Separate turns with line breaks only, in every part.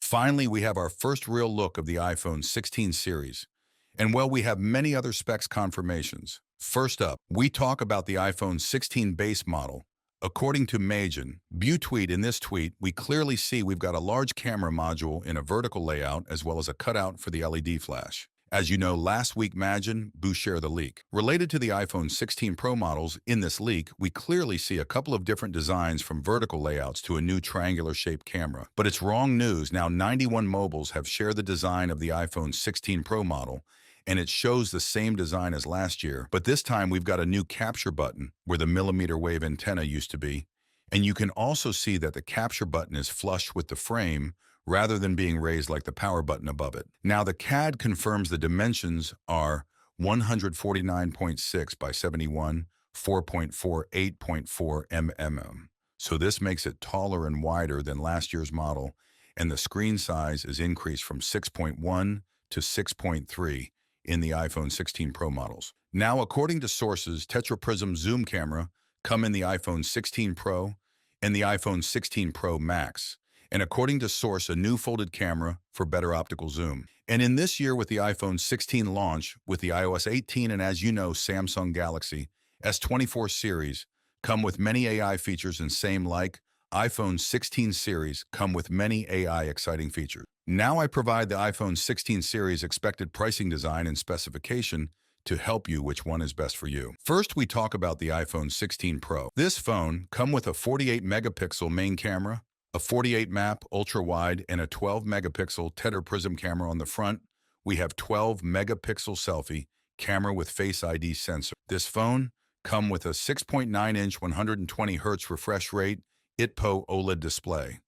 Finally, we have our first real look of the iPhone 16 series. And well, we have many other specs confirmations. First up, we talk about the iPhone 16 base model. According to Majin, tweet in this tweet, we clearly see we've got a large camera module in a vertical layout as well as a cutout for the LED flash. As you know, last week Majin shared the leak. Related to the iPhone 16 Pro models, in this leak, we clearly see a couple of different designs from vertical layouts to a new triangular-shaped camera. But it's wrong news. Now 91 mobiles have shared the design of the iPhone 16 Pro model, and it shows the same design as last year. But this time we've got a new capture button where the millimeter wave antenna used to be. And you can also see that the capture button is flush with the frame rather than being raised like the power button above it. Now the CAD confirms the dimensions are 149.6 by 71, 4.4, 8.4 mm. So this makes it taller and wider than last year's model, and the screen size is increased from 6.1 to 6.3 in the iPhone 16 Pro models. Now, according to sources, tetraprism zoom camera come in the iPhone 16 Pro and the iPhone 16 Pro Max. And according to source, a new folded camera for better optical zoom. And in this year with the iPhone 16 launch, with the iOS 18 and as you know, Samsung Galaxy S24 series come with many AI features and same like iPhone 16 series come with many AI exciting features. Now I provide the iPhone 16 series expected pricing design and specification to help you which one is best for you. First, we talk about the iPhone 16 Pro. This phone come with a 48 megapixel main camera, a 48 map ultra-wide, and a 12 megapixel tetraprism camera on the front. We have 12 megapixel selfie camera with Face ID sensor. This phone come with a 6.9-inch 120 Hz refresh rate ipohne OLED display.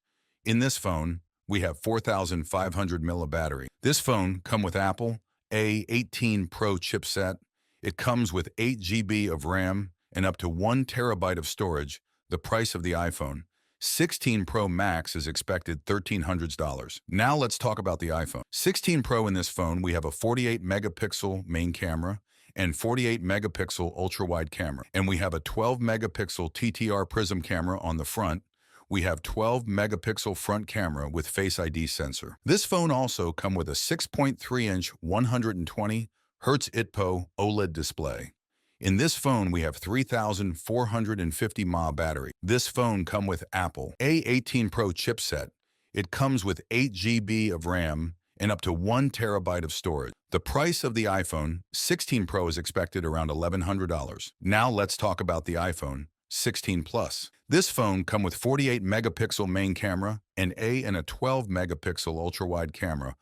In this phone, we have 4,500 mAh battery. This phone come with Apple A18 Pro chipset. It comes with 8 GB of RAM and up to 1 terabyte of storage. The price of the iPhone 16 Pro Max is expected $1,300. Now let's talk about the iPhone 16 Pro. In this phone, we have a 48 megapixel main camera and 48 megapixel ultra-wide camera. And we have a 12 megapixel TTR prism camera on the front. We have 12 megapixel front camera with Face ID sensor. This phone also come with a 6.3-inch 120 Hz ipohne OLED display. In this phone, we have 3,450 mAh battery. This phone come with Apple A18 Pro chipset. It comes with 8 GB of RAM and up to 1 terabyte of storage. The price of the iPhone 16 Pro is expected around $1,100. Now let's talk about the iPhone 16 Plus. This phone come with 48 megapixel main camera and a 12 megapixel ultra-wide camera.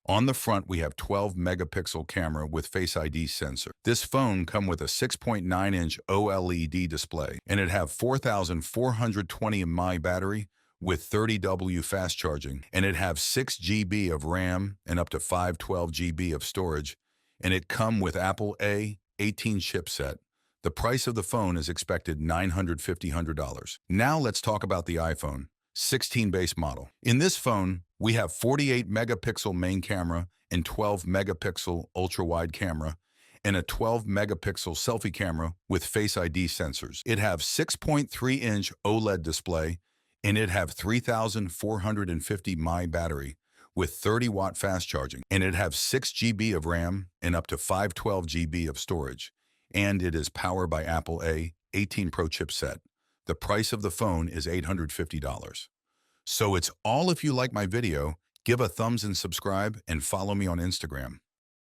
On the front, we have 12 megapixel camera with Face ID sensor. This phone come with a 6.9-inch OLED display, and it have 4,420 mAh battery with 30W fast charging, and it have 6 GB of RAM and up to 512 GB of storage, and it come with Apple A18 chipset. The price of the phone is expected $950. Now let's talk about the iPhone 16 base model. In this phone, we have 48 megapixel main camera and 12 megapixel ultra-wide camera and a 12 megapixel selfie camera with Face ID sensors. It have 6.3-inch OLED display and it have 3,450 mAh battery with 30-watt fast charging, and it have 6 GB of RAM and up to 512 GB of storage, and it is powered by Apple A18 Pro chipset. The price of the phone is $850. So it's all. If you like my video, give a thumbs and subscribe and follow me on Instagram.